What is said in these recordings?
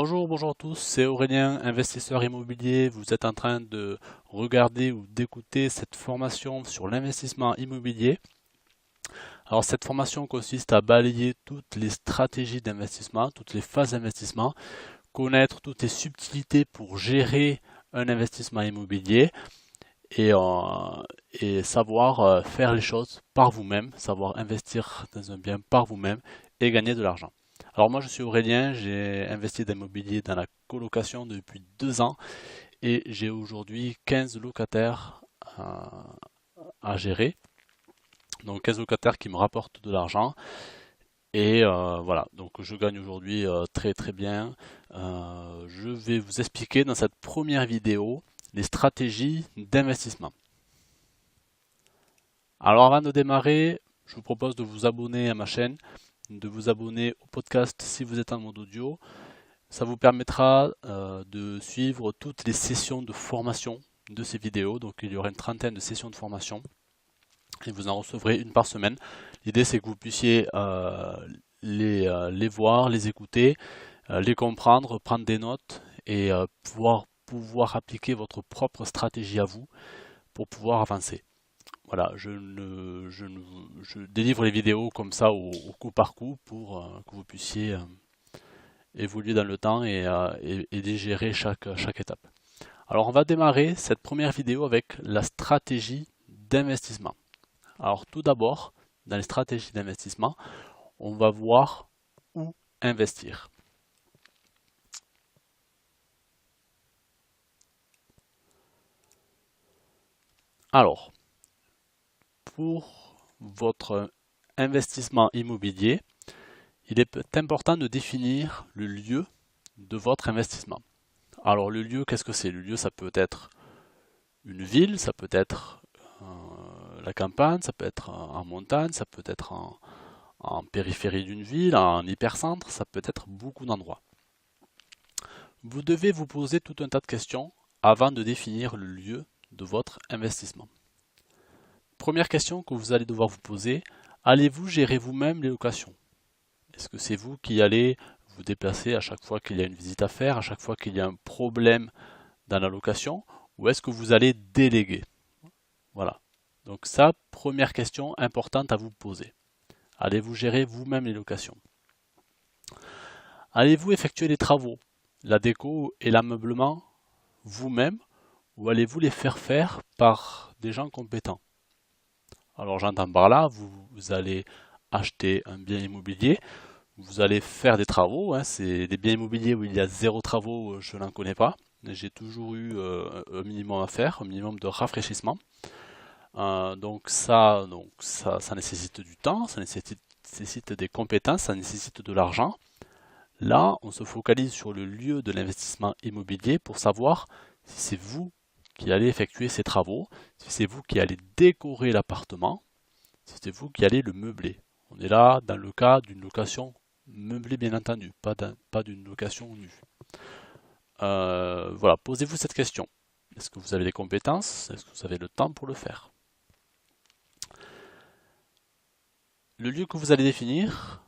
Bonjour à tous, c'est Aurélien, investisseur immobilier. Vous êtes en train de regarder ou d'écouter cette formation sur l'investissement immobilier. Alors cette formation consiste à balayer toutes les stratégies d'investissement, toutes les phases d'investissement, connaître toutes les subtilités pour gérer un investissement immobilier et savoir faire les choses par vous-même, savoir investir dans un bien par vous-même et gagner de l'argent. Alors moi je suis Aurélien, j'ai investi dans l'immobilier dans la colocation depuis 2 ans et j'ai aujourd'hui 15 locataires à gérer. Donc 15 locataires qui me rapportent de l'argent et voilà, donc je gagne aujourd'hui très très bien. Je vais vous expliquer dans cette première vidéo les stratégies d'investissement. Alors avant de démarrer, je vous propose de vous abonner à ma chaîne, de vous abonner au podcast si vous êtes en mode audio. Ça vous permettra de suivre toutes les sessions de formation de ces vidéos. Donc il y aura une trentaine de sessions de formation et vous en recevrez une par semaine. L'idée c'est que vous puissiez les voir, les écouter, les comprendre, prendre des notes et pouvoir appliquer votre propre stratégie à vous pour pouvoir avancer. Voilà, je délivre les vidéos comme ça au coup par coup pour que vous puissiez évoluer dans le temps et gérer chaque étape. Alors on va démarrer cette première vidéo avec la stratégie d'investissement. Alors tout d'abord, dans les stratégies d'investissement, on va voir où investir. Alors, pour votre investissement immobilier, il est important de définir le lieu de votre investissement. Alors le lieu, qu'est-ce que c'est? Le lieu, ça peut être une ville, ça peut être la campagne, ça peut être en montagne, ça peut être en périphérie d'une ville, en hypercentre, ça peut être beaucoup d'endroits. Vous devez vous poser tout un tas de questions avant de définir le lieu de votre investissement. Première question que vous allez devoir vous poser, allez-vous gérer vous-même les locations? Est-ce que c'est vous qui allez vous déplacer à chaque fois qu'il y a une visite à faire, à chaque fois qu'il y a un problème dans la location, ou est-ce que vous allez déléguer? Voilà. Donc ça, première question importante à vous poser. Allez-vous gérer vous-même les locations? Allez-vous effectuer les travaux, la déco et l'ameublement vous-même, ou allez-vous les faire par des gens compétents? Alors j'entends par là, vous allez acheter un bien immobilier, vous allez faire des travaux, hein, c'est des biens immobiliers où il y a zéro travaux, je n'en connais pas. J'ai toujours eu un minimum à faire, un minimum de rafraîchissement. Ça nécessite du temps, ça nécessite des compétences, ça nécessite de l'argent. Là, on se focalise sur le lieu de l'investissement immobilier pour savoir si c'est vous qui allez effectuer ces travaux, si c'est vous qui allez décorer l'appartement, si c'est vous qui allez le meubler. On est là dans le cas d'une location meublée bien entendu, pas d'une location nue. Voilà, posez-vous cette question. Est-ce que vous avez les compétences? Est-ce que vous avez le temps pour le faire? Le lieu que vous allez définir,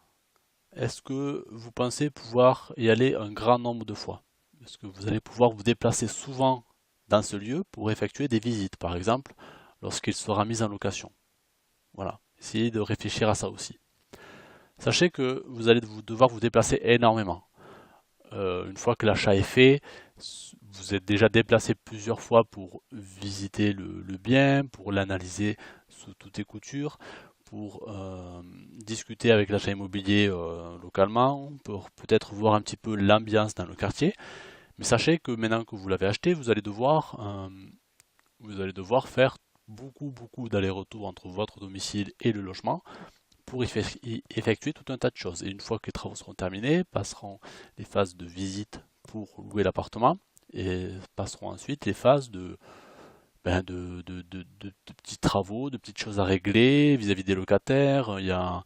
est-ce que vous pensez pouvoir y aller un grand nombre de fois? Est-ce que vous allez pouvoir vous déplacer souvent dans ce lieu pour effectuer des visites, par exemple, lorsqu'il sera mis en location? Voilà, essayez de réfléchir à ça aussi. Sachez que vous allez devoir vous déplacer énormément. Une fois que l'achat est fait, vous êtes déjà déplacé plusieurs fois pour visiter le bien, pour l'analyser sous toutes les coutures, pour discuter avec l'achat immobilier localement, pour peut-être voir un petit peu l'ambiance dans le quartier. Mais sachez que maintenant que vous l'avez acheté, vous allez devoir faire beaucoup d'allers-retours entre votre domicile et le logement pour effectuer tout un tas de choses. Et une fois que les travaux seront terminés, passeront les phases de visite pour louer l'appartement et passeront ensuite les phases de petits travaux, de petites choses à régler vis-à-vis des locataires. Il y a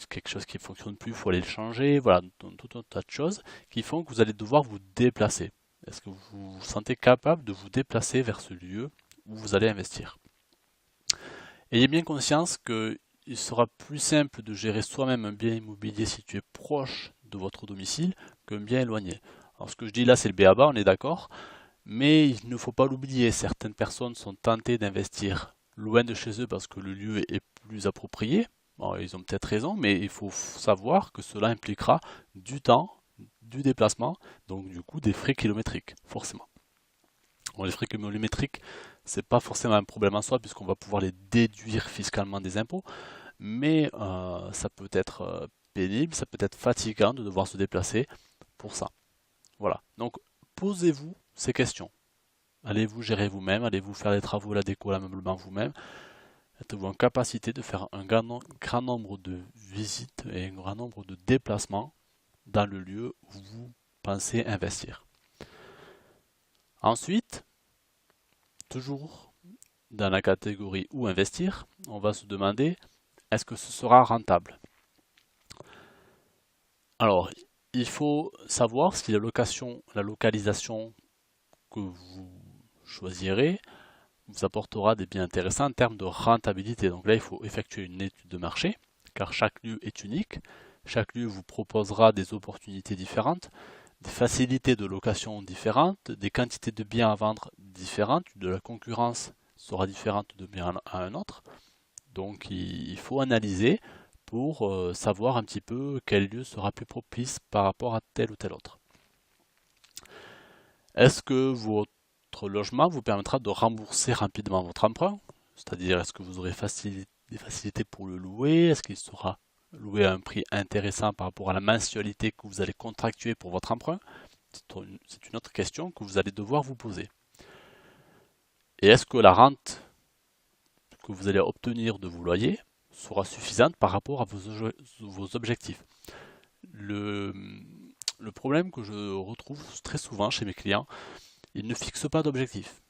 quelque chose qui ne fonctionne plus, il faut aller le changer. Voilà, tout un tas de choses qui font que vous allez devoir vous déplacer. Est-ce que vous vous sentez capable de vous déplacer vers ce lieu où vous allez investir? Ayez bien conscience qu'il sera plus simple de gérer soi-même un bien immobilier situé proche de votre domicile qu'un bien éloigné. Alors ce que je dis là, c'est le b.a.-ba, on est d'accord, mais il ne faut pas l'oublier, certaines personnes sont tentées d'investir loin de chez eux parce que le lieu est plus approprié. Alors, ils ont peut-être raison, mais il faut savoir que cela impliquera du temps, du déplacement, donc du coup des frais kilométriques, forcément. Bon, les frais kilométriques, c'est pas forcément un problème en soi puisqu'on va pouvoir les déduire fiscalement des impôts, mais ça peut être pénible, ça peut être fatigant de devoir se déplacer pour ça. Voilà, donc posez-vous ces questions. Allez-vous gérer vous-même, allez-vous faire les travaux, la déco, l'ameublement vous-même. Êtes-vous en capacité de faire un grand nombre de visites et un grand nombre de déplacements dans le lieu où vous pensez investir. Ensuite, toujours dans la catégorie où investir, on va se demander est-ce que ce sera rentable? Alors, il faut savoir si la localisation que vous choisirez vous apportera des biens intéressants en termes de rentabilité. Donc là, il faut effectuer une étude de marché, car chaque lieu est unique. Chaque lieu vous proposera des opportunités différentes, des facilités de location différentes, des quantités de biens à vendre différentes, de la concurrence sera différente de bien à un autre. Donc il faut analyser pour savoir un petit peu quel lieu sera plus propice par rapport à tel ou tel autre. Est-ce que votre logement vous permettra de rembourser rapidement votre emprunt? C'est-à-dire, est-ce que vous aurez des facilités pour le louer? Est-ce qu'il sera loué à un prix intéressant par rapport à la mensualité que vous allez contractuer pour votre emprunt? C'est une autre question que vous allez devoir vous poser. Et est-ce que la rente que vous allez obtenir de vos loyers sera suffisante par rapport à vos objectifs? Le problème que je retrouve très souvent chez mes clients, ils ne fixent pas d'objectif.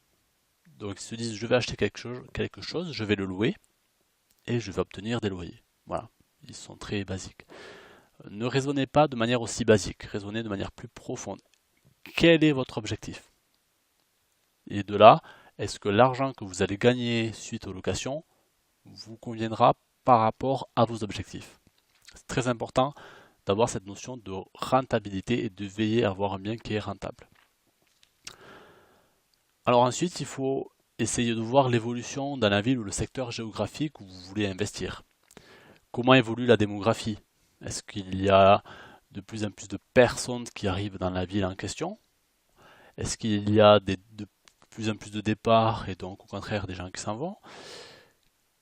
Donc ils se disent je vais acheter quelque chose, je vais le louer et je vais obtenir des loyers. Voilà, ils sont très basiques. Ne raisonnez pas de manière aussi basique, raisonnez de manière plus profonde. Quel est votre objectif? Et de là, est-ce que l'argent que vous allez gagner suite aux locations vous conviendra par rapport à vos objectifs? C'est très important d'avoir cette notion de rentabilité et de veiller à avoir un bien qui est rentable. Alors ensuite, il faut essayer de voir l'évolution dans la ville ou le secteur géographique où vous voulez investir. Comment évolue la démographie? Est-ce qu'il y a de plus en plus de personnes qui arrivent dans la ville en question? Est-ce qu'il y a de plus en plus de départs et donc au contraire des gens qui s'en vont?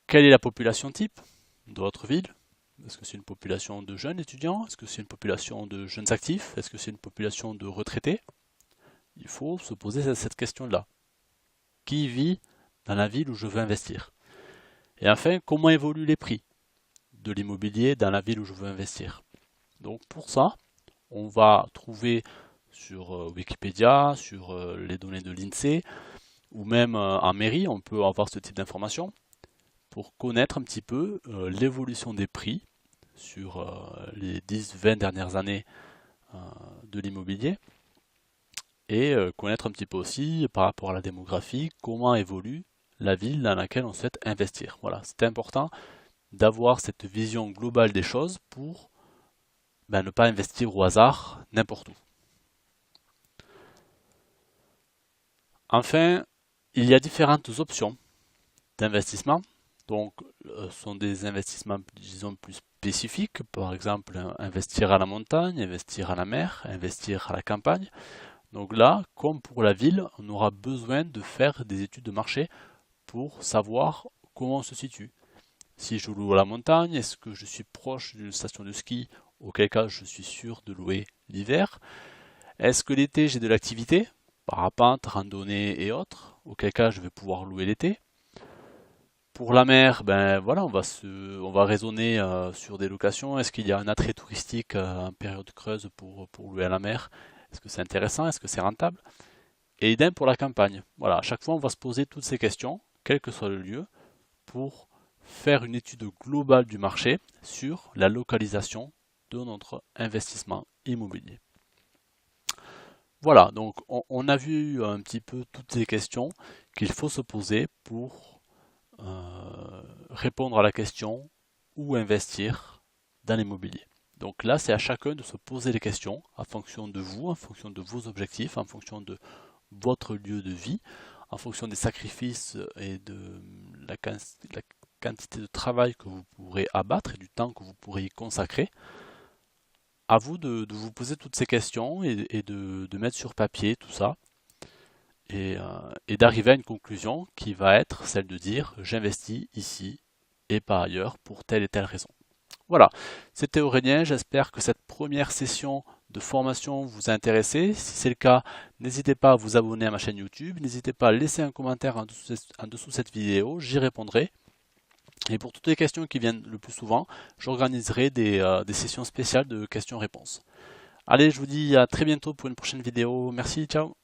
Quelle est la population type de votre ville? Est-ce que c'est une population de jeunes étudiants? Est-ce que c'est une population de jeunes actifs? Est-ce que c'est une population de retraités? Il faut se poser cette question-là. Qui vit dans la ville où je veux investir? Et enfin, comment évoluent les prix de l'immobilier dans la ville où je veux investir? Donc pour ça, on va trouver sur Wikipédia, sur les données de l'INSEE, ou même en mairie, on peut avoir ce type d'informations pour connaître un petit peu l'évolution des prix sur les 10-20 dernières années de l'immobilier et connaître un petit peu aussi par rapport à la démographie comment évolue la ville dans laquelle on souhaite investir. Voilà, c'est important d'avoir cette vision globale des choses pour ne pas investir au hasard n'importe où. Enfin, il y a différentes options d'investissement. Donc, ce sont des investissements, disons, plus spécifiques. Par exemple, investir à la montagne, investir à la mer, investir à la campagne. Donc là, comme pour la ville, on aura besoin de faire des études de marché pour savoir comment on se situe. Si je loue à la montagne, est-ce que je suis proche d'une station de ski, auquel cas je suis sûr de louer l'hiver? Est-ce que l'été j'ai de l'activité, parapente, randonnée et autres, auquel cas je vais pouvoir louer l'été? Pour la mer, ben voilà, on va raisonner sur des locations. Est-ce qu'il y a un attrait touristique en période creuse pour louer à la mer? Est-ce que c'est intéressant? Est-ce que c'est rentable? Et idem pour la campagne. Voilà, à chaque fois on va se poser toutes ces questions, quel que soit le lieu, pour faire une étude globale du marché sur la localisation de notre investissement immobilier. Voilà, donc on a vu un petit peu toutes ces questions qu'il faut se poser pour répondre à la question où investir dans l'immobilier. Donc là, c'est à chacun de se poser les questions en fonction de vous, en fonction de vos objectifs, en fonction de votre lieu de vie, en fonction des sacrifices et de la quantité de travail que vous pourrez abattre et du temps que vous pourrez y consacrer. À vous de vous poser toutes ces questions et de mettre sur papier tout ça et d'arriver à une conclusion qui va être celle de dire j'investis ici et pas ailleurs pour telle et telle raison. Voilà, c'était Aurélien, j'espère que cette première session de formation vous a intéressé. Si c'est le cas, n'hésitez pas à vous abonner à ma chaîne YouTube, n'hésitez pas à laisser un commentaire en dessous de cette vidéo, j'y répondrai. Et pour toutes les questions qui viennent le plus souvent, j'organiserai des sessions spéciales de questions-réponses. Allez, je vous dis à très bientôt pour une prochaine vidéo. Merci, ciao!